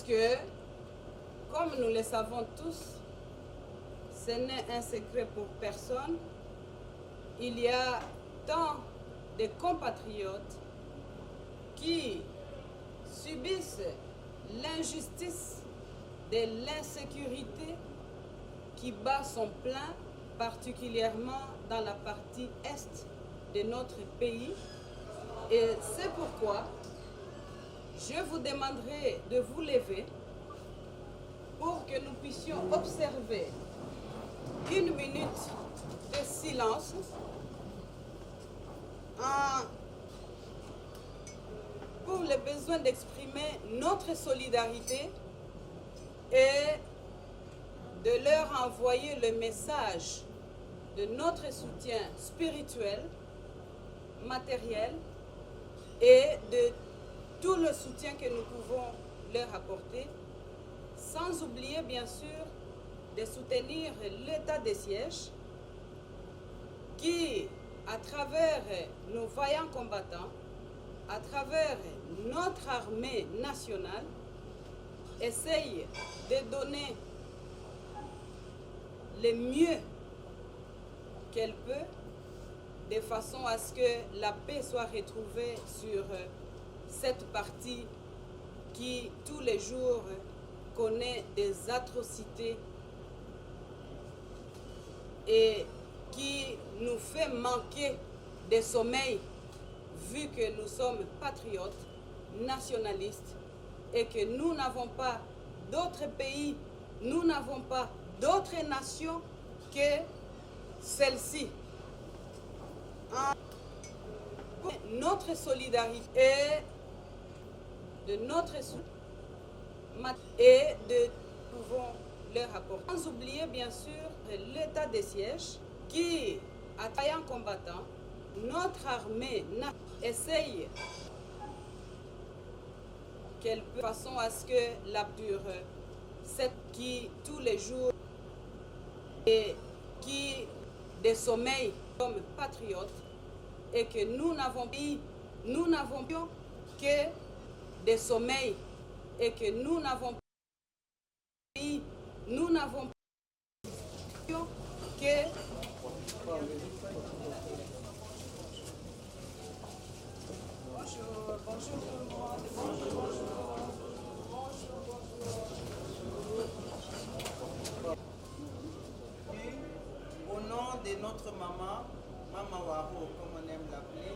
que, comme nous le savons tous, ce n'est un secret pour personne, il y a tant de compatriotes qui subissent l'injustice de l'insécurité qui bat son plein, particulièrement dans la partie est de notre pays. Et c'est pourquoi je vous demanderai de vous lever pour que nous puissions observer une minute de silence pour le besoin d'exprimer notre solidarité et de leur envoyer le message de notre soutien spirituel, matériel et de tout le soutien que nous pouvons leur apporter, sans oublier bien sûr de soutenir l'état de siège qui, à travers nos vaillants combattants, à travers notre armée nationale, essaye de donner le mieux qu'elle peut, de façon à ce que la paix soit retrouvée sur cette partie qui, tous les jours, connaît des atrocités et qui nous fait manquer de sommeil, vu que nous sommes patriotes, nationalistes, et que nous n'avons pas d'autres pays, nous n'avons pas d'autres nations que celle-ci. Notre solidarité et de notre soutien et de pouvons leur apporter. Sans oublier bien sûr l'état de siège qui, à travers combattant, notre armée essaye qu'elle peut, de façon à ce que la pure, cette qui tous les jours et qui des sommeils comme patriotes, et que nous n'avons que des sommeils et que nous n'avons que bonjour tout le monde, bonjour. Au nom de notre maman, Maman Waro, comme on aime l'appeler,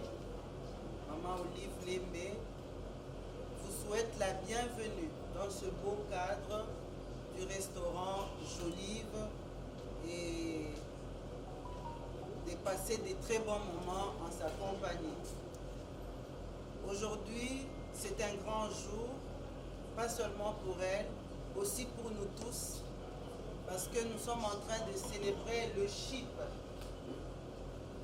Maman Olive Lembe, vous souhaite la bienvenue dans ce beau cadre du restaurant Jolive et de passer de très bons moments en sa compagnie. Aujourd'hui, c'est un grand jour, pas seulement pour elle, aussi pour nous tous, parce que nous sommes en train de célébrer le CHIP.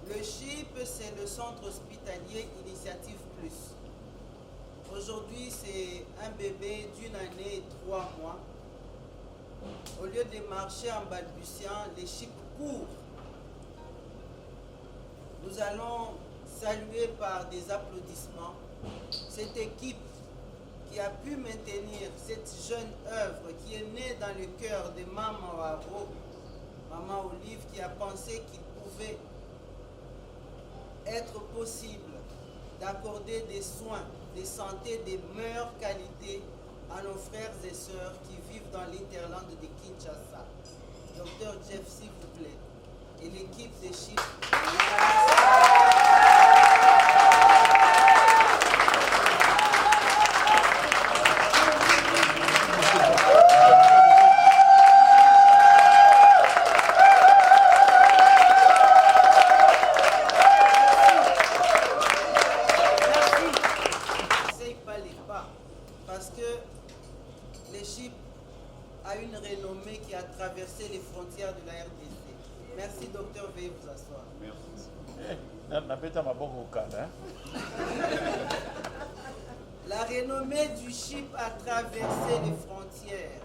Le CHIP, c'est le centre hospitalier Initiative Plus. Aujourd'hui, c'est un bébé d'1 année et 3 mois. Au lieu de marcher en balbutiant, les CHIP courent. Nous allons saluer par des applaudissements cette équipe qui a pu maintenir cette jeune œuvre qui est née dans le cœur de Maman Waro, Maman Olive, qui a pensé qu'il pouvait être possible d'accorder des soins de santé de meilleure qualité à nos frères et sœurs qui vivent dans l'interland de Kinshasa. Docteur Jeff, s'il vous plaît, et l'équipe des CHIP. Parce que les CHIP a une renommée qui a traversé les frontières de la RDC. Merci docteur, veuillez vous asseoir. Merci. La renommée du CHIP a traversé les frontières.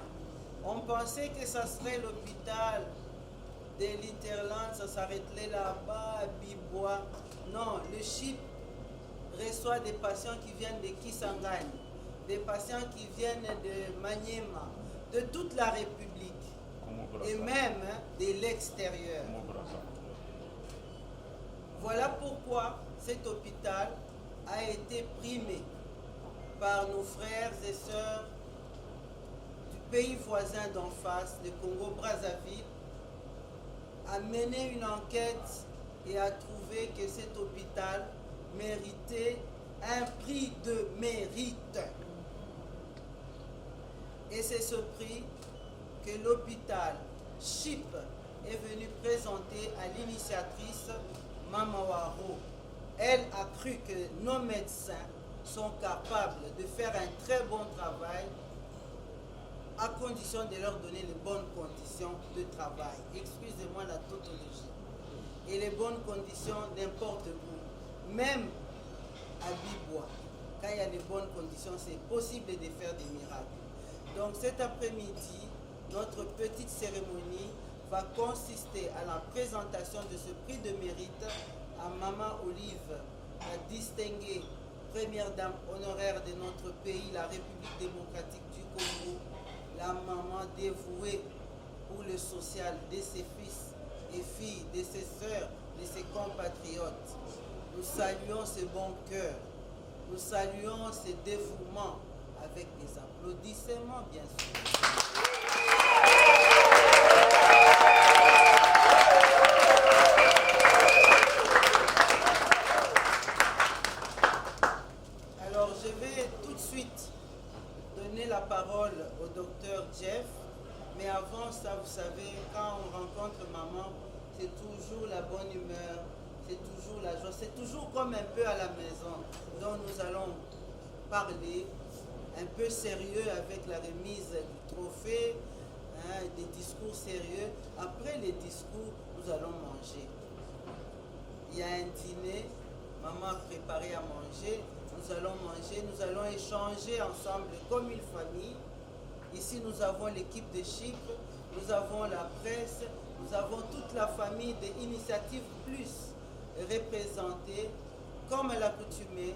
On pensait que ça serait l'hôpital de l'Interland, ça s'arrêterait là-bas, à Bibois. Non, le CHIP reçoit des patients qui viennent de Kisangani. des patients qui viennent de Maniema, de toute la République et même de l'extérieur. Voilà pourquoi cet hôpital a été primé par nos frères et sœurs du pays voisin d'en face, le Congo-Brazzaville, a mené une enquête et a trouvé que cet hôpital méritait un prix de mérite. Et c'est ce prix que l'hôpital CHIP est venu présenter à l'initiatrice Mama Waro. Elle a cru que nos médecins sont capables de faire un très bon travail à condition de leur donner les bonnes conditions de travail. Excusez-moi la tautologie. Et les bonnes conditions n'importe où. Même à Bibois, quand il y a les bonnes conditions, c'est possible de faire des miracles. Donc cet après-midi, notre petite cérémonie va consister à la présentation de ce prix de mérite à Maman Olive, la distinguée première dame honoraire de notre pays, la République démocratique du Congo, la maman dévouée pour le social de ses fils et filles, de ses sœurs, de ses compatriotes. Nous saluons ce bon cœur, nous saluons ce dévouement avec des applaudissements, bien sûr. Alors, je vais tout de suite donner la parole au docteur Jeff, mais avant ça, vous savez, quand on rencontre maman, c'est toujours la bonne humeur, c'est toujours la joie, c'est toujours comme un peu à la maison. Donc nous allons parler un peu sérieux avec la remise du trophée, hein, des discours sérieux. Après les discours, nous allons manger. Il y a un dîner, maman a préparé à manger, nous allons manger, nous allons échanger ensemble comme une famille. Ici, nous avons l'équipe de CHIP, nous avons la presse, nous avons toute la famille de Initiative Plus représentée, comme à l'accoutumée,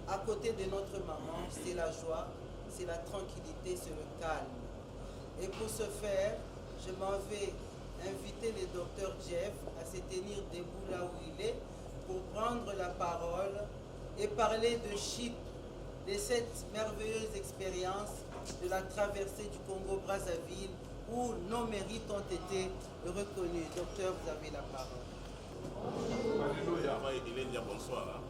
à côté de notre maman. C'est la joie, c'est la tranquillité, c'est le calme. Et pour ce faire, je m'en vais inviter le docteur Jeff à se tenir debout là où il est pour prendre la parole et parler de CHIP, de cette merveilleuse expérience de la traversée du Congo-Brazzaville où nos mérites ont été reconnus. Docteur, vous avez la parole. Alléluia. Bonsoir.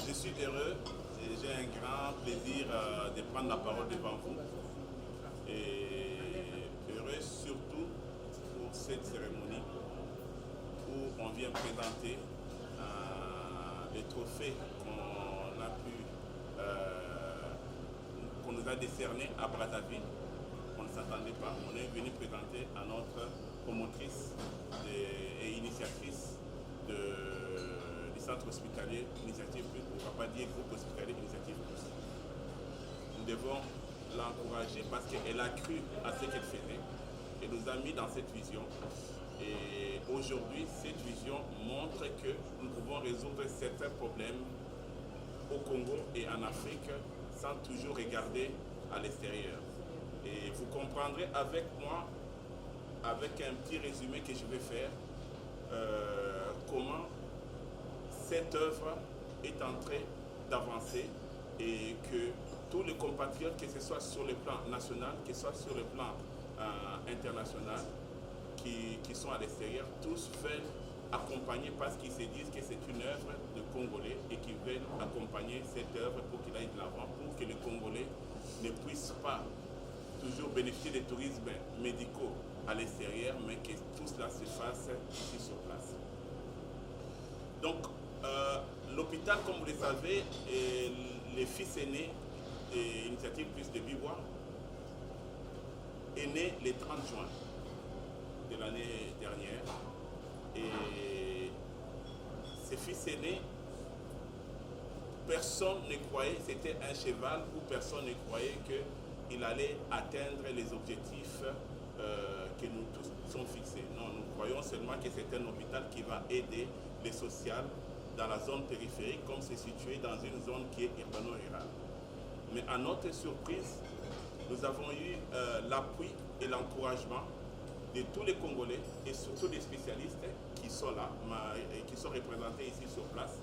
Je suis heureux et j'ai un grand plaisir de prendre la parole devant vous. Et heureux surtout pour cette cérémonie où on vient présenter les trophées qu'on nous a décernés à Brazzaville. On ne s'attendait pas. On est venu présenter à notre promotrice et initiatrice du centre hospitalier Initiative Plus. On ne va pas dire groupe hospitalier Initiative Plus. Nous devons l'encourager parce qu'elle a cru à ce qu'elle faisait et nous a mis dans cette vision. Et aujourd'hui, cette vision montre que nous pouvons résoudre certains problèmes au Congo et en Afrique sans toujours regarder à l'extérieur. Et vous comprendrez avec moi, avec un petit résumé que je vais faire, comment cette œuvre est en train d'avancer et que tous les compatriotes, que ce soit sur le plan national, que ce soit sur le plan international, qui sont à l'extérieur, tous veulent accompagner parce qu'ils se disent que c'est une œuvre de Congolais et qu'ils veulent accompagner cette œuvre pour qu'il aille de l'avant, pour que les Congolais ne puissent pas toujours bénéficier des tourismes médicaux à l'extérieur, mais que tout cela se fasse ici sur place. Donc, l'hôpital, comme vous le savez, est le fils aîné de l'Initiative Plus de Bibois, est né le 30 juin de l'année dernière. Et ses fils aînés, personne ne croyait, c'était un cheval où personne ne croyait qu'il allait atteindre les objectifs que nous tous sommes fixés. Non, nous croyons seulement que c'est un hôpital qui va aider les social dans la zone périphérique, comme c'est situé dans une zone qui est urbano-rurale. Mais à notre surprise, nous avons eu l'appui et l'encouragement de tous les Congolais et surtout des spécialistes qui sont là, qui sont représentés ici sur place.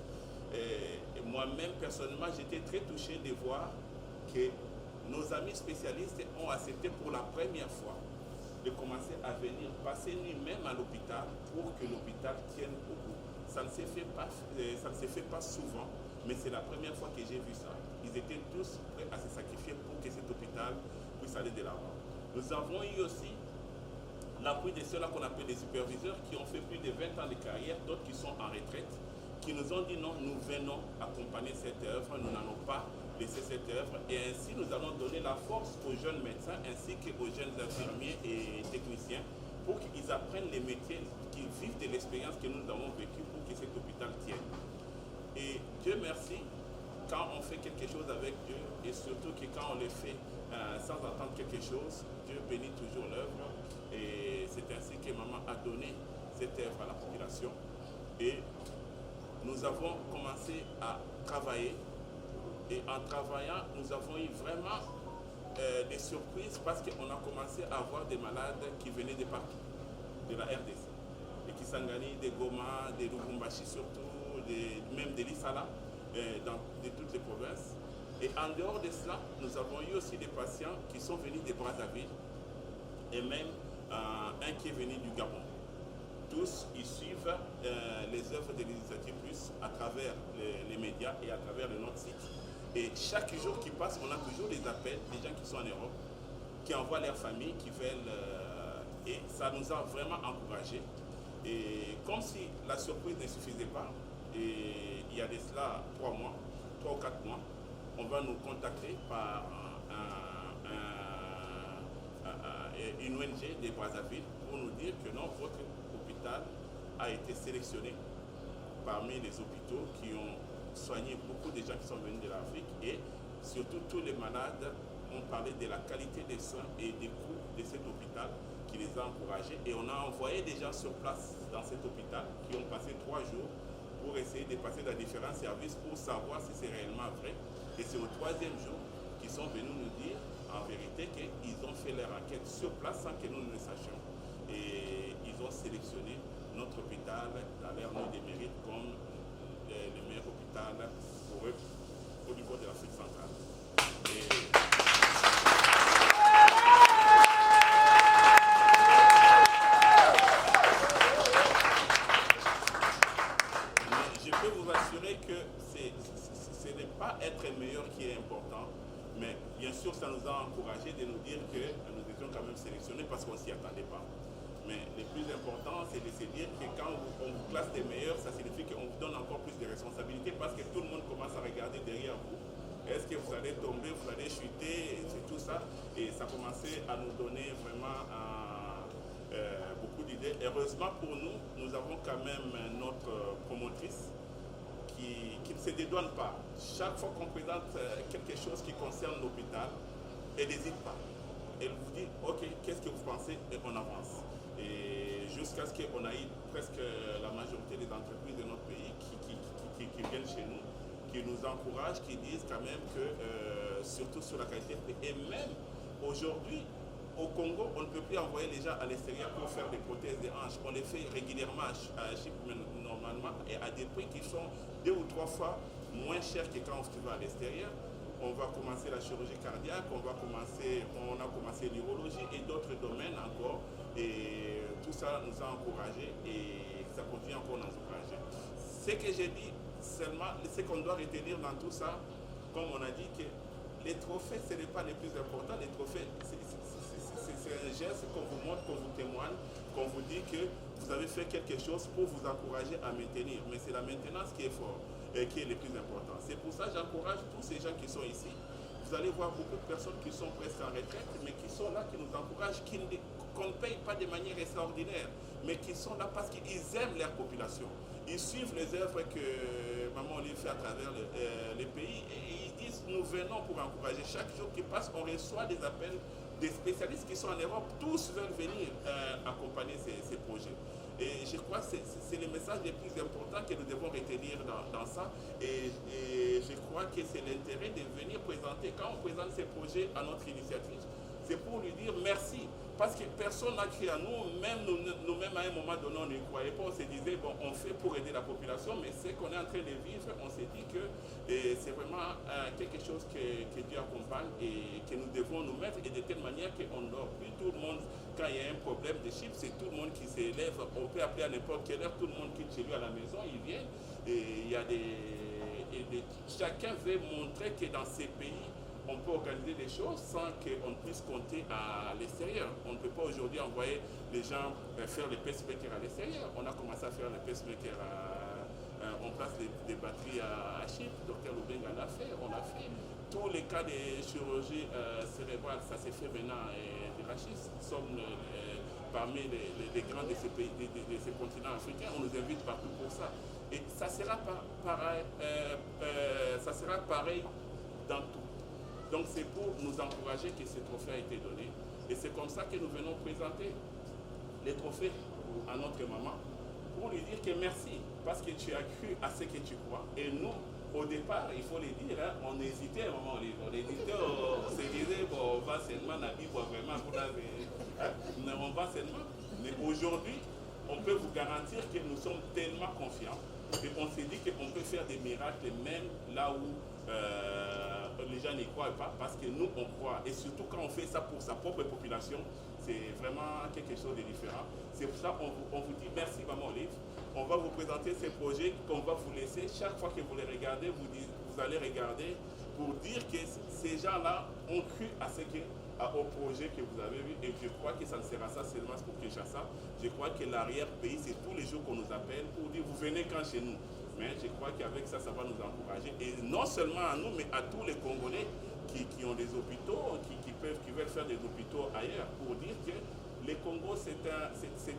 Et moi-même, personnellement, j'étais très touché de voir que nos amis spécialistes ont accepté pour la première fois de commencer à venir passer nuit même à l'hôpital pour que l'hôpital tienne au bout. Ça ne se fait pas souvent, mais c'est la première fois que j'ai vu ça. Ils étaient tous prêts à se sacrifier pour que cet hôpital puisse aller de l'avant. Nous avons eu aussi l'appui de ceux-là qu'on appelle les superviseurs qui ont fait plus de 20 ans de carrière, d'autres qui sont en retraite, qui nous ont dit non, nous venons accompagner cette œuvre, nous n'allons pas laisser cette œuvre, et ainsi nous allons donner la force aux jeunes médecins ainsi qu'aux jeunes infirmiers et techniciens pour qu'ils apprennent les métiers, qu'ils vivent de l'expérience que nous avons vécue pour que cet hôpital tienne. Et Dieu merci, quand on fait quelque chose avec Dieu, et surtout que quand on le fait sans attendre quelque chose, Dieu bénit toujours l'œuvre, et c'est ainsi que maman a donné cette œuvre à la population. Et nous avons commencé à travailler. Et en travaillant, nous avons eu vraiment des surprises parce qu'on a commencé à avoir des malades qui venaient de partout, de la RDC. Des Kisangani, des Goma, des Lubumbashi surtout, même des Lissala, de toutes les provinces. Et en dehors de cela, nous avons eu aussi des patients qui sont venus de Brazzaville et même un qui est venu du Gabon. Tous, ils suivent les œuvres de l'Initiative Plus à travers les médias et à travers notre site. Et chaque jour qui passe, on a toujours des appels, des gens qui sont en Europe, qui envoient leurs familles, qui veulent... et ça nous a vraiment encouragés. Et comme si la surprise ne suffisait pas, et il y a de cela 3 ou 4 mois, on va nous contacter par une ONG de Brazzaville pour nous dire que non, votre hôpital a été sélectionné parmi les hôpitaux qui ont soigné beaucoup de gens qui sont venus de l'Afrique, et surtout tous les malades ont parlé de la qualité des soins et des coûts de cet hôpital qui les a encouragés. Et on a envoyé des gens sur place dans cet hôpital qui ont passé 3 jours pour essayer de passer dans différents services pour savoir si c'est réellement vrai. Et c'est au 3e jour qu'ils sont venus nous dire en vérité qu'ils ont fait leur enquête sur place sans que nous ne le sachions. Et ils ont sélectionné notre hôpital dans leur nuit des mérites comme le meilleur hôpital pour eux au niveau de l'Afrique centrale. Je peux vous assurer que ce n'est pas être meilleur qui est important, mais bien sûr ça nous a encouragé de nous dire que nous étions quand même sélectionnés parce qu'on ne s'y attendait pas. Mais le plus important, c'est de se dire que quand on vous classe des meilleurs, ça signifie qu'on vous donne encore plus de responsabilités parce que tout le monde commence à regarder derrière vous. Est-ce que vous allez tomber, vous allez chuter, c'est tout ça. Et ça commençait à nous donner vraiment beaucoup d'idées. Heureusement pour nous, nous avons quand même notre promotrice qui ne se dédouane pas. Chaque fois qu'on présente quelque chose qui concerne l'hôpital, elle n'hésite pas. Elle vous dit, ok, qu'est-ce que vous pensez? Et on avance. Et jusqu'à ce qu'on ait presque la majorité des entreprises de notre pays qui viennent chez nous, qui nous encouragent, qui disent quand même que, surtout sur la qualité, et même aujourd'hui, au Congo, on ne peut plus envoyer les gens à l'extérieur pour faire des prothèses de hanches. On les fait régulièrement à Chypre normalement et à des prix qui sont 2 ou 3 fois moins chers que quand tu vas à l'extérieur. On va commencer la chirurgie cardiaque, on a commencé l'urologie et d'autres domaines encore. Et tout ça nous a encouragés et ça continue encore à nous encourager. Ce que j'ai dit seulement, ce qu'on doit retenir dans tout ça, comme on a dit, que les trophées, ce n'est pas les plus importants. Les trophées, c'est un geste qu'on vous montre, qu'on vous témoigne, qu'on vous dit que vous avez fait quelque chose pour vous encourager à maintenir. Mais c'est la maintenance qui est forte et qui est le plus important. C'est pour ça que j'encourage tous ces gens qui sont ici. Vous allez voir beaucoup de personnes qui sont presque en retraite, mais qui sont là, qui nous encouragent, qu'on ne paye pas de manière extraordinaire, mais qui sont là parce qu'ils aiment leur population. Ils suivent les œuvres que Maman Olive fait à travers les pays et ils disent nous venons pour encourager. Chaque jour qui passe, on reçoit des appels des spécialistes qui sont en Europe. Tous veulent venir accompagner ces projets. Et je crois que c'est le message le plus important que nous devons retenir dans ça. Et je crois que c'est l'intérêt de venir présenter, quand on présente ces projets à notre initiative, c'est pour lui dire merci. Parce que personne n'a cru à nous, même nous-mêmes à un moment donné, on ne croyait pas, on se disait, bon, on fait pour aider la population, mais ce qu'on est en train de vivre, on s'est dit que c'est vraiment quelque chose que Dieu accompagne et que nous devons nous mettre, et de telle manière qu'on ne dort plus tout le monde. Quand il y a un problème de chiffres, c'est tout le monde qui s'élève, on peut appeler à n'importe quelle heure, tout le monde quitte chez lui à la maison, il vient, et il y a chacun veut montrer que dans ces pays, on peut organiser des choses sans qu'on puisse compter à l'extérieur. On ne peut pas aujourd'hui envoyer les gens faire les pacemakers à l'extérieur. On a commencé à faire les pacemakers on place des batteries à Chypre. Dr Lubenga l'a fait, on l'a fait. Tous les cas de chirurgie cérébrale, ça s'est fait maintenant de Rachis. Nous sommes parmi les grands de ces pays, de ces continents africains. On nous invite partout pour ça. Et ça sera pareil dans tout. Donc c'est pour nous encourager que ce trophée a été donné. Et c'est comme ça que nous venons présenter les trophées à notre maman pour lui dire que merci, parce que tu as cru à ce que tu crois. Et nous, au départ, il faut le dire, hein, on hésitait à un moment. On hésitait, on se disait, bon, on va seulement la Bible, vraiment, on va seulement. Mais aujourd'hui, on peut vous garantir que nous sommes tellement confiants et on s'est dit qu'on peut faire des miracles même là où les gens n'y croient pas, parce que nous on croit, et surtout quand on fait ça pour sa propre population, c'est vraiment quelque chose de différent. C'est pour ça qu'on vous dit merci Maman Olive. On va vous présenter ces projets qu'on va vous laisser. Chaque fois que vous les regardez, vous allez regarder pour dire que ces gens-là ont cru au projet que vous avez vu, et je crois que ça ne sera ça seulement pour Kinshasa. Je crois que l'arrière-pays, c'est tous les jours qu'on nous appelle pour dire vous venez quand chez nous. Mais je crois qu'avec ça, ça va nous encourager. Et non seulement à nous, mais à tous les Congolais qui ont des hôpitaux, qui veulent faire des hôpitaux ailleurs, pour dire que le Congo, c'est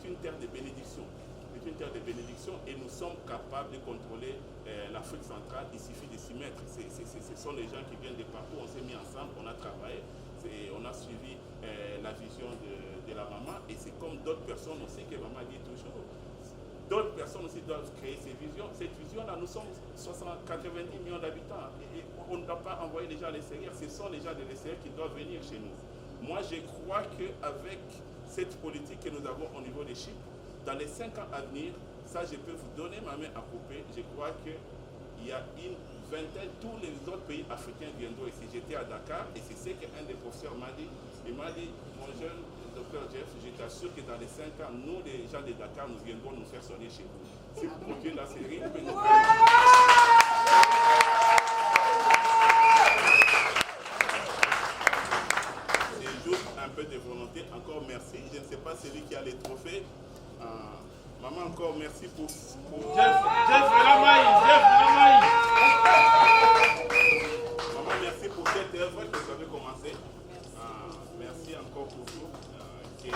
une terre de bénédiction. C'est une terre de bénédiction et nous sommes capables de contrôler l'Afrique centrale. Il suffit de s'y mettre. Ce sont les gens qui viennent de partout. On s'est mis ensemble, on a travaillé, on a suivi la vision de la maman. Et c'est comme d'autres personnes aussi que maman dit toujours. D'autres personnes aussi doivent créer ces visions. Cette vision-là, nous sommes 90 millions d'habitants. Et on ne doit pas envoyer les gens à l'extérieur. Ce sont les gens de l'extérieur qui doivent venir chez nous. Moi, je crois qu'avec cette politique que nous avons au niveau des Chypre, dans les 5 ans à venir, ça, je peux vous donner ma main à couper. Je crois qu'il y a une vingtaine, tous les autres pays africains viendront ici. J'étais à Dakar et c'est ce qu'un des professeurs m'a dit. Il m'a dit, mon jeune docteur Jeff, je t'assure que dans les 5 ans, nous, les gens de Dakar, nous viendrons nous faire soigner chez vous. Si vous procurez la série, vous pouvez nous faire. C'est juste un peu de volonté. Encore merci. Je ne sais pas celui qui a les trophées. Maman, encore merci pour... Jeff Lamaï. Maman, merci pour cette œuvre que vous avez commencée. Merci encore pour tout. Qui est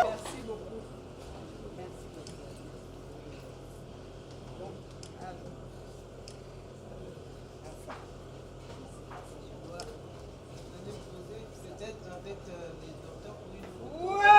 Merci beaucoup. Merci beaucoup. Bon, alors. Peut-être avec les docteurs pour une Ouais!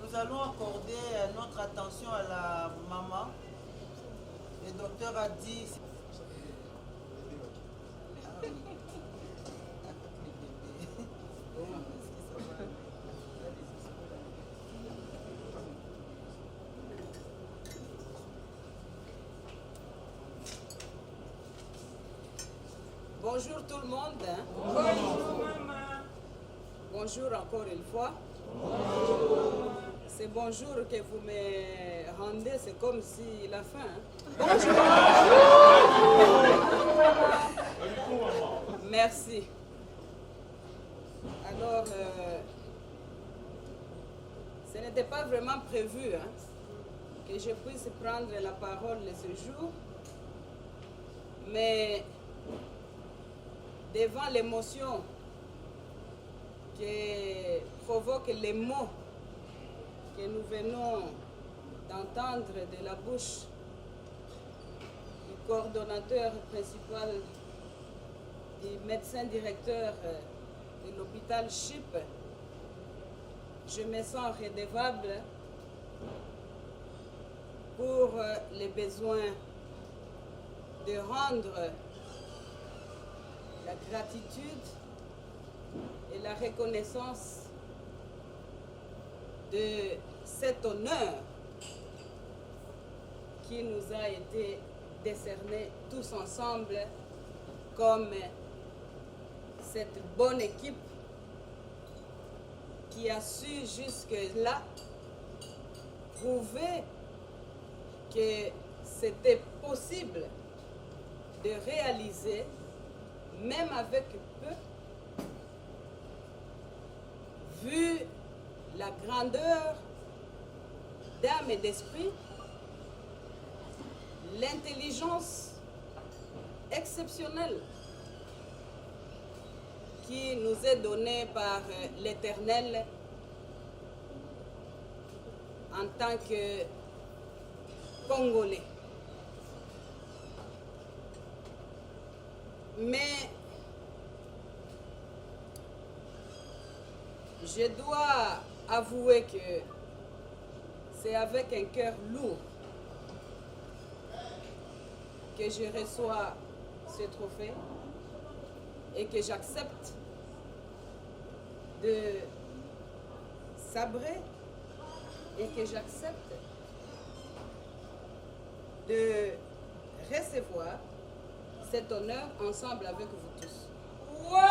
Nous allons accorder notre attention à la maman. Le docteur a dit... Bonjour tout le monde. Bonjour maman. bonjour encore une fois. Bonjour. C'est bonjour que vous me rendez, c'est comme si la fin. Bonjour. Merci. Alors, ce n'était pas vraiment prévu que je puisse prendre la parole ce jour, mais devant l'émotion que provoquent les mots que nous venons d'entendre de la bouche du coordonnateur principal, du médecin directeur de l'hôpital CHIP, je me sens redevable pour les besoins de rendre la gratitude et la reconnaissance de cet honneur qui nous a été décerné tous ensemble comme cette bonne équipe qui a su jusque-là prouver que c'était possible de réaliser, même avec peu, vu la grandeur d'âme et d'esprit, l'intelligence exceptionnelle qui nous est donnée par l'Éternel en tant que Congolais. Mais je dois avouer que c'est avec un cœur lourd que je reçois ce trophée et que j'accepte de sabrer et que j'accepte de recevoir cet honneur ensemble avec vous tous. Pourquoi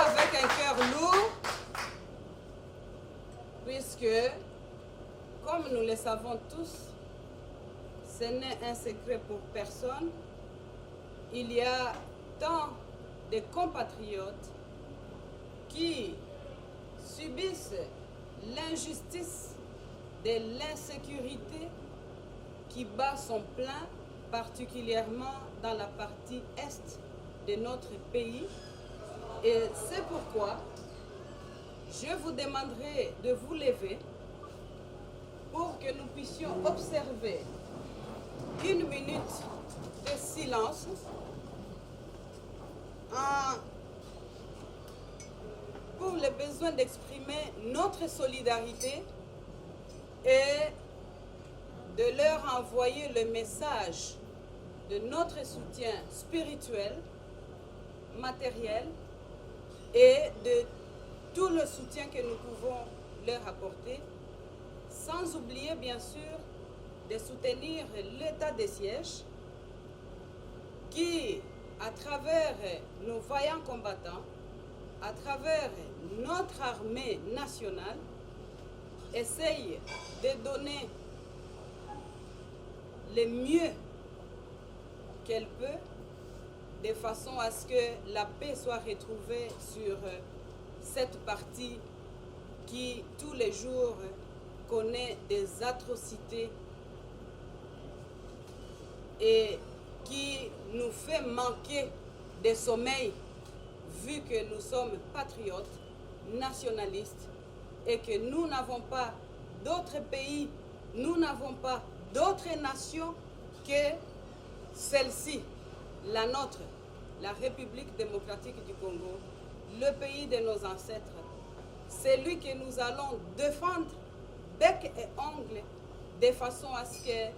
avec un cœur lourd? Puisque, comme nous le savons tous, ce n'est un secret pour personne, il y a tant de compatriotes qui subissent l'injustice de l'insécurité qui bat son plein, particulièrement dans la partie est de notre pays. Et c'est pourquoi je vous demanderai de vous lever pour que nous puissions observer une minute de silence pour le besoin d'exprimer notre solidarité et de leur envoyer le message de notre soutien spirituel, matériel et de tout le soutien que nous pouvons leur apporter, sans oublier bien sûr de soutenir l'état de siège qui, à travers nos vaillants combattants, à travers notre armée nationale, essaye de donner le mieux qu'elle peut, de façon à ce que la paix soit retrouvée sur cette partie qui, tous les jours, connaît des atrocités et qui nous fait manquer de sommeil, vu que nous sommes patriotes, nationalistes, et que nous n'avons pas d'autres pays, nous n'avons pas d'autres nations que celle-ci, la nôtre, la République démocratique du Congo, le pays de nos ancêtres, celui que nous allons défendre bec et ongle, de façon à ce que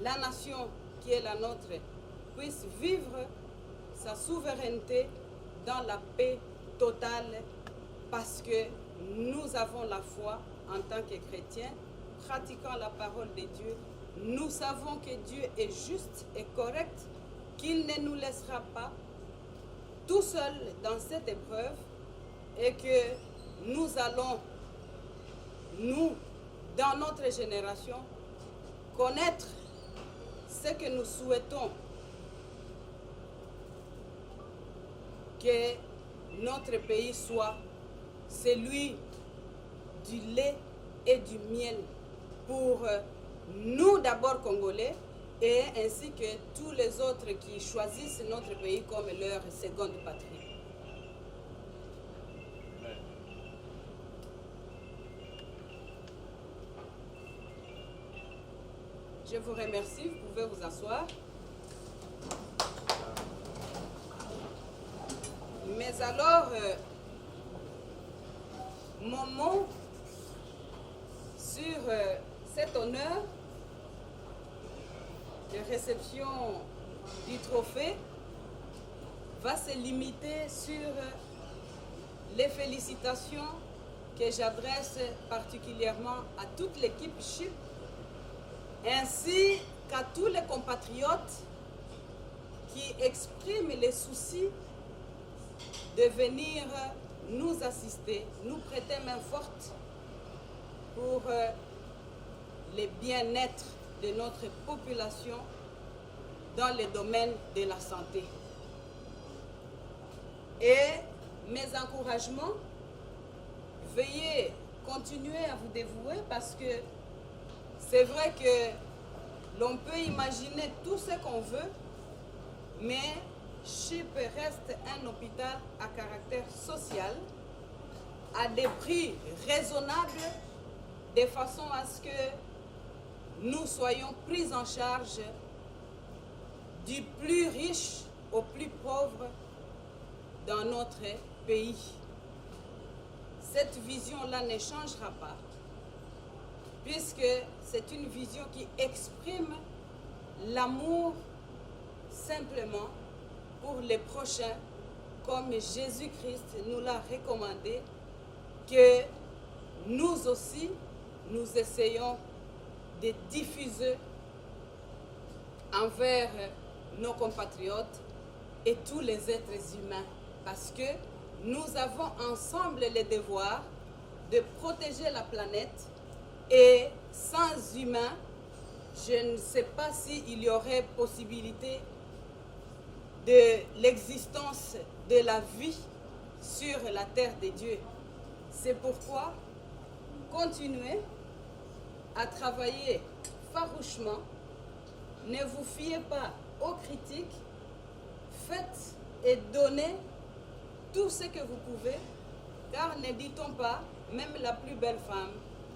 la nation qui est la nôtre puisse vivre sa souveraineté dans la paix totale, parce que nous avons la foi en tant que chrétiens, pratiquant la parole de Dieu. Nous savons que Dieu est juste et correct qu'il ne nous laissera pas tout seuls dans cette épreuve et que nous allons, nous, dans notre génération, connaître ce que nous souhaitons que notre pays soit, celui du lait et du miel pour nous d'abord Congolais et ainsi que tous les autres qui choisissent notre pays comme leur seconde patrie. Je vous remercie, vous pouvez vous asseoir. Mais alors, mon mot sur cet honneur de réception du trophée va se limiter sur les félicitations que j'adresse particulièrement à toute l'équipe CHIP ainsi qu'à tous les compatriotes qui expriment les soucis de venir nous assister, nous prêter main forte pour le bien-être de notre population dans le domaine de la santé. Et mes encouragements, veuillez continuer à vous dévouer parce que c'est vrai que l'on peut imaginer tout ce qu'on veut, mais CHIP reste un hôpital à caractère social, à des prix raisonnables, de façon à ce que nous soyons pris en charge du plus riche au plus pauvre dans notre pays. Cette vision-là ne changera pas, puisque c'est une vision qui exprime l'amour simplement pour les prochains, comme Jésus-Christ nous l'a recommandé, que nous aussi, nous essayons de diffuser envers nos compatriotes et tous les êtres humains, parce que nous avons ensemble le devoir de protéger la planète et sans humains, je ne sais pas s'il y aurait possibilité de l'existence de la vie sur la terre de Dieu. C'est pourquoi continuez à travailler farouchement, ne vous fiez pas aux critiques, faites et donnez tout ce que vous pouvez, car ne dit-on pas, même la plus belle femme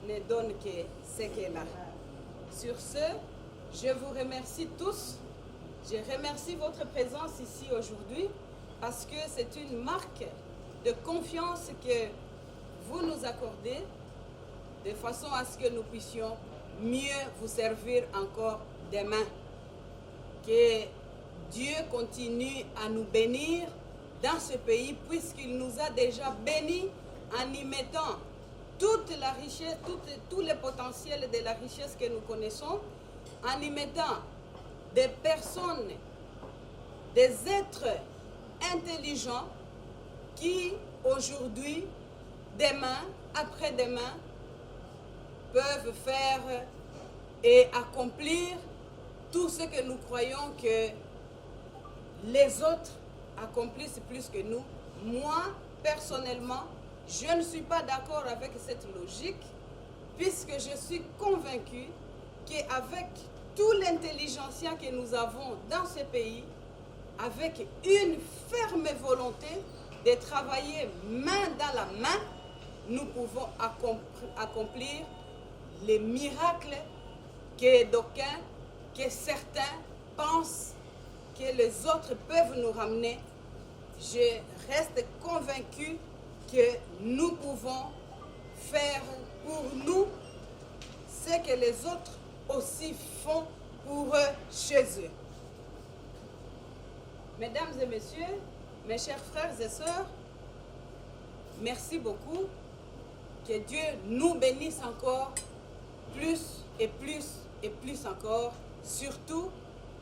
ne donne que ce qu'elle a. Sur ce, je vous remercie tous. Je remercie votre présence ici aujourd'hui parce que c'est une marque de confiance que vous nous accordez de façon à ce que nous puissions mieux vous servir encore demain. Que Dieu continue à nous bénir dans ce pays puisqu'il nous a déjà bénis en y mettant toute la richesse, tout le potentiel de la richesse que nous connaissons, en y mettant des personnes, des êtres intelligents qui aujourd'hui, demain, après-demain, peuvent faire et accomplir tout ce que nous croyons que les autres accomplissent plus que nous. Moi, personnellement, je ne suis pas d'accord avec cette logique, puisque je suis convaincue qu'avec toute l'intelligentsia que nous avons dans ce pays, avec une ferme volonté de travailler main dans la main, nous pouvons accomplir les miracles que d'aucuns, que certains pensent que les autres peuvent nous ramener. Je reste convaincue que nous pouvons faire pour nous ce que les autres aussi font pour eux chez eux. Mesdames et messieurs, mes chers frères et sœurs, merci beaucoup. Que Dieu nous bénisse encore plus et plus et plus encore. Surtout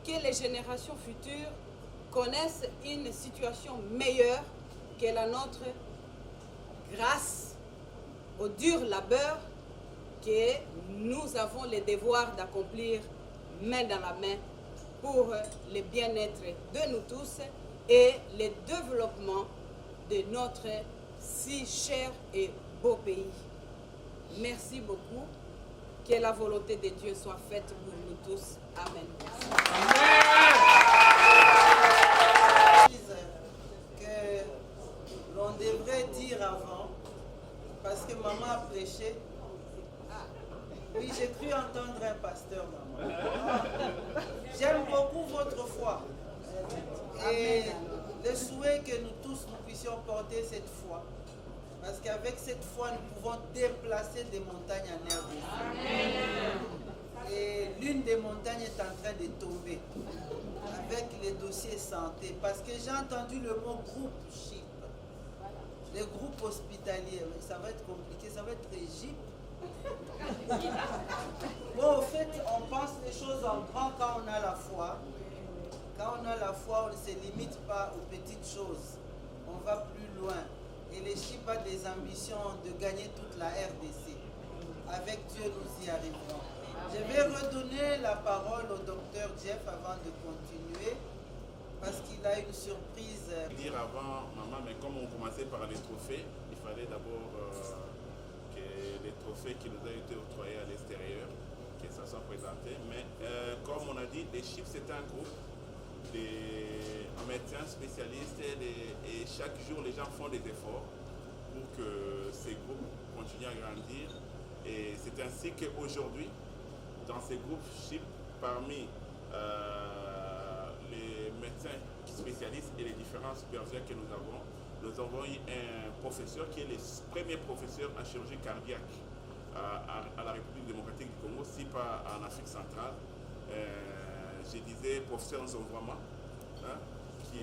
que les générations futures connaissent une situation meilleure que la nôtre grâce au dur labeur que nous avons le devoir d'accomplir main dans la main pour le bien-être de nous tous et le développement de notre si cher et beau pays. Merci beaucoup. Que la volonté de Dieu soit faite pour nous tous. Amen. Que l'on devrait dire avant, parce que maman a prêché. Oui, j'ai cru entendre un pasteur, maman. J'aime beaucoup votre foi. Et le souhait que nous tous nous puissions porter cette foi. Parce qu'avec cette foi, nous pouvons déplacer des montagnes en air. Et l'une des montagnes est en train de tomber avec les dossiers santé. Parce que j'ai entendu le mot groupe SHIP. Les groupes hospitaliers. Ça va être compliqué, ça va être Égypte. Bon, au fait, on pense les choses en grand quand on a la foi. Quand on a la foi, on ne se limite pas aux petites choses. On va plus loin. Et les SHIP a des ambitions de gagner toute la RDC. Avec Dieu, nous y arriverons. Je vais redonner la parole au docteur Jeff avant de continuer, parce qu'il a une surprise. Dire avant, maman, mais comme on commençait par les trophées, il fallait d'abord que les trophées qui nous ont été octroyés à l'extérieur, que ça soit présenté. Mais comme on a dit, les SHIP, c'est un groupe en médecins spécialistes et chaque jour les gens font des efforts pour que ces groupes continuent à grandir. Et c'est ainsi qu'aujourd'hui, dans ces groupes SHIP, parmi les médecins spécialistes et les différents superviseurs que nous avons eu un professeur qui est le premier professeur en chirurgie cardiaque à la République démocratique du Congo, si pas en Afrique centrale. Je disais professeur Nzonvama, hein, qui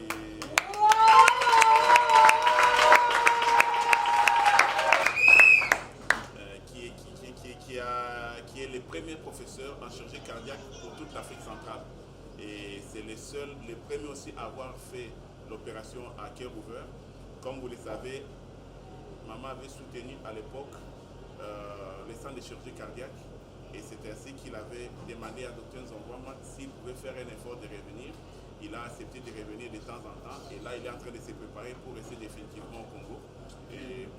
est le premier professeur en chirurgie cardiaque pour toute l'Afrique centrale. Et c'est le premier aussi à avoir fait l'opération à cœur ouvert. Comme vous le savez, maman avait soutenu à l'époque les centres de chirurgie cardiaque. Et c'est ainsi qu'il avait demandé à Dr Nzonvama s'il pouvait faire un effort de revenir. Il a accepté de revenir de temps en temps. Et là, il est en train de se préparer pour rester définitivement au Congo. Et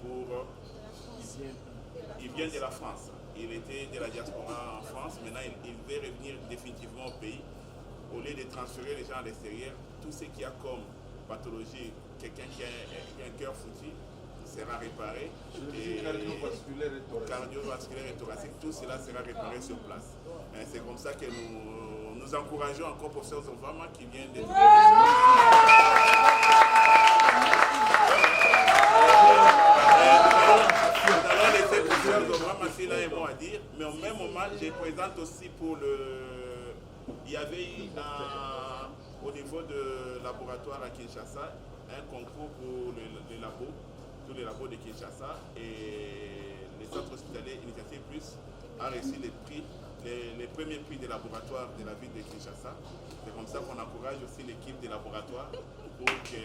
il vient de la France. Il était de la diaspora en France. Maintenant, il veut revenir définitivement au pays. Au lieu de transférer les gens à l'extérieur, tout ce qu'il y a comme pathologie, quelqu'un qui a un cœur foutu, sera réparé. Et cardiovasculaire et thoracique, tout cela sera réparé sur place. C'est comme ça que nous encourageons encore professeur Nzonvama qui vient d'être Nous allons laisser professeur Nzonvama s'il a un mot à dire, mais au même moment, je présente aussi pour il y avait eu au niveau de laboratoire à Kinshasa un concours pour les labos. Tous les labos de Kinshasa et les centres hospitaliers Initiative Plus a reçu les premiers prix des laboratoires de la ville de Kinshasa. C'est comme ça qu'on encourage aussi l'équipe des laboratoires pour que...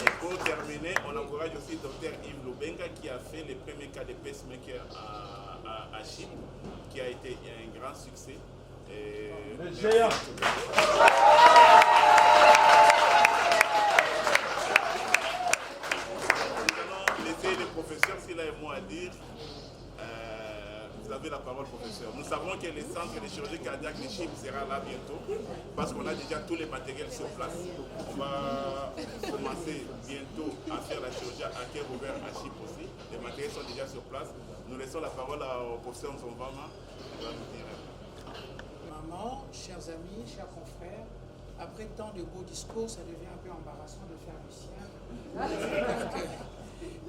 Et pour terminer, on encourage aussi le docteur Yves Lubenga qui a fait les premiers cas de pacemaker à Chypre, qui a été un grand succès. Le géant. Nous allons laisser le professeur s'il a un mot à dire. Vous avez la parole, professeur. Nous savons que le centre de chirurgie cardiaque de Chypre sera là bientôt parce qu'on a déjà tous les matériels sur place. On va commencer bientôt à faire la chirurgie à cœur ouvert à Chypre aussi. Les matériels sont déjà sur place. Nous laissons la parole au professeur Nzonvama. Il va nous dire. Maman, chers amis, chers confrères, après tant de beaux discours, ça devient un peu embarrassant de faire le sien,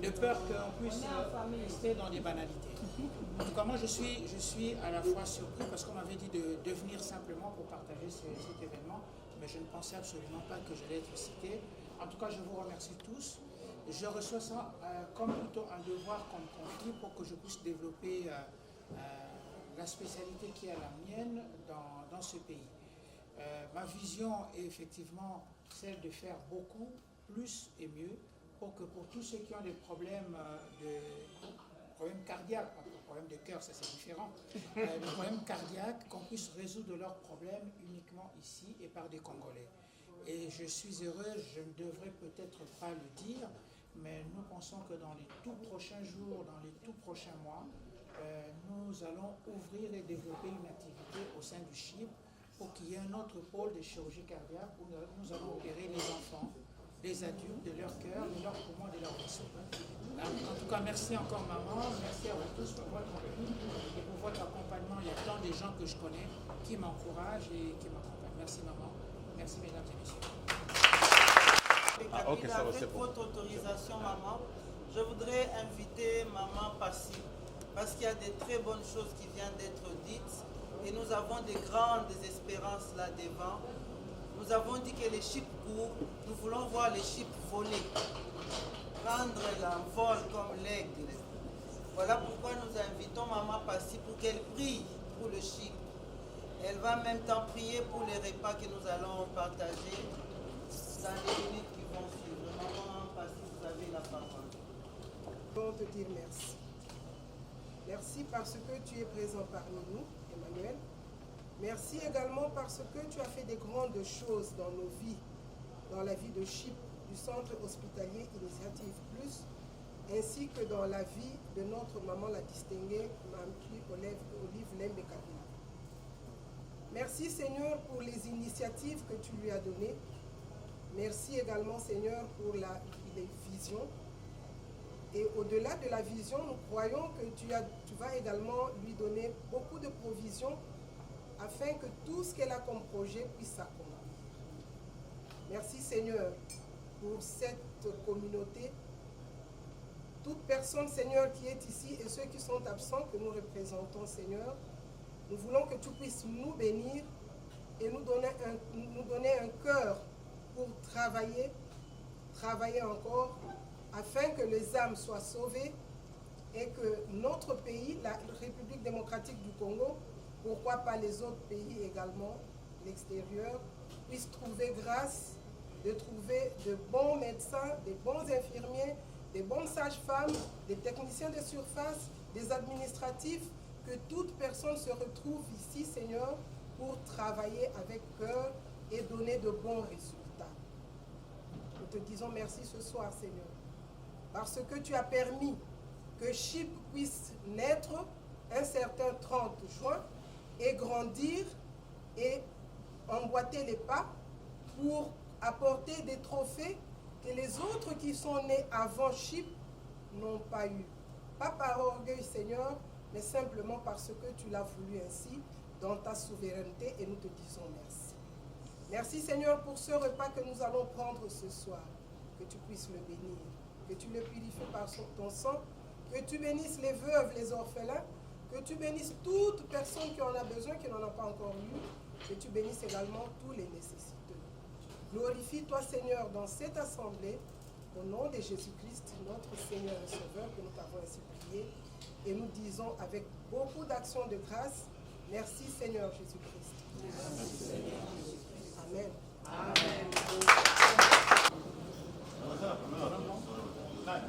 de peur qu'on puisse rester dans des banalités. En tout cas, moi, je suis à la fois surpris parce qu'on m'avait dit de venir simplement pour partager cet événement, mais je ne pensais absolument pas que j'allais être cité. En tout cas, je vous remercie tous je reçois ça comme plutôt un devoir comme conflit pour que je puisse développer la spécialité qui est la mienne dans ce pays. Ma vision est effectivement celle de faire beaucoup, plus et mieux pour que pour tous ceux qui ont des problèmes cardiaques, pas de problèmes de cœur, ça c'est différent, des problèmes cardiaques, qu'on puisse résoudre leurs problèmes uniquement ici et par des Congolais. Et je suis heureux, je ne devrais peut-être pas le dire, mais nous pensons que dans les tout prochains jours, dans les tout prochains mois, nous allons ouvrir et développer une activité au sein du CHIP pour qu'il y ait un autre pôle de chirurgie cardiaque où nous allons opérer les enfants, les adultes, de leur cœur, de leurs poumons, de leurs vaisseaux. En tout cas, merci encore maman, merci à vous tous pour votre appui et pour votre accompagnement. Il y a tant de gens que je connais qui m'encouragent et qui m'accompagnent. Merci maman, merci mesdames et messieurs. Avec votre autorisation maman, je voudrais inviter maman Passy parce qu'il y a des très bonnes choses qui viennent d'être dites et nous avons des grandes espérances là devant. Nous avons dit que les chips courent, nous voulons voir les chips voler, prendre l'envol comme l'aigle. Voilà pourquoi nous invitons maman Passy pour qu'elle prie pour le chip. Elle va en même temps prier pour les repas que nous allons partager dans les minutes qui vont suivre. Maman Passy, vous avez la parole. Bon, te dire merci. Merci parce que tu es présent parmi nous, Emmanuel. Merci également parce que tu as fait des grandes choses dans nos vies, dans la vie de CHIP, du Centre Hospitalier Initiative Plus, ainsi que dans la vie de notre maman la distinguée, Mme Olive Lembe Kabila. Merci Seigneur pour les initiatives que tu lui as données. Merci également Seigneur pour les visions. Et au-delà de la vision, nous croyons que tu vas également lui donner beaucoup de provisions afin que tout ce qu'elle a comme projet puisse s'accomplir. Merci Seigneur pour cette communauté. Toute personne Seigneur qui est ici et ceux qui sont absents que nous représentons Seigneur, nous voulons que tu puisses nous bénir et nous donner un cœur pour travailler encore, afin que les âmes soient sauvées et que notre pays, la République démocratique du Congo, pourquoi pas les autres pays également, l'extérieur, puissent trouver grâce de trouver de bons médecins, des bons infirmiers, des bonnes sages-femmes, des techniciens de surface, des administratifs, que toute personne se retrouve ici, Seigneur, pour travailler avec cœur et donner de bons résultats. Nous te disons merci ce soir, Seigneur, parce que tu as permis que CHIP puisse naître un certain 30 juin et grandir et emboîter les pas pour apporter des trophées que les autres qui sont nés avant CHIP n'ont pas eu. Pas par orgueil, Seigneur, mais simplement parce que tu l'as voulu ainsi dans ta souveraineté et nous te disons merci. Merci, Seigneur, pour ce repas que nous allons prendre ce soir. Que tu puisses le bénir, que tu le purifies par ton sang, que tu bénisses les veuves, les orphelins, que tu bénisses toute personne qui en a besoin, qui n'en a pas encore eu, que tu bénisses également tous les nécessiteux. Glorifie-toi, Seigneur, dans cette assemblée, au nom de Jésus-Christ, notre Seigneur et Sauveur, que nous t'avons ainsi prié, et nous disons avec beaucoup d'actions de grâce, merci Seigneur Jésus-Christ. Merci, Seigneur. Amen. Amen. Amen.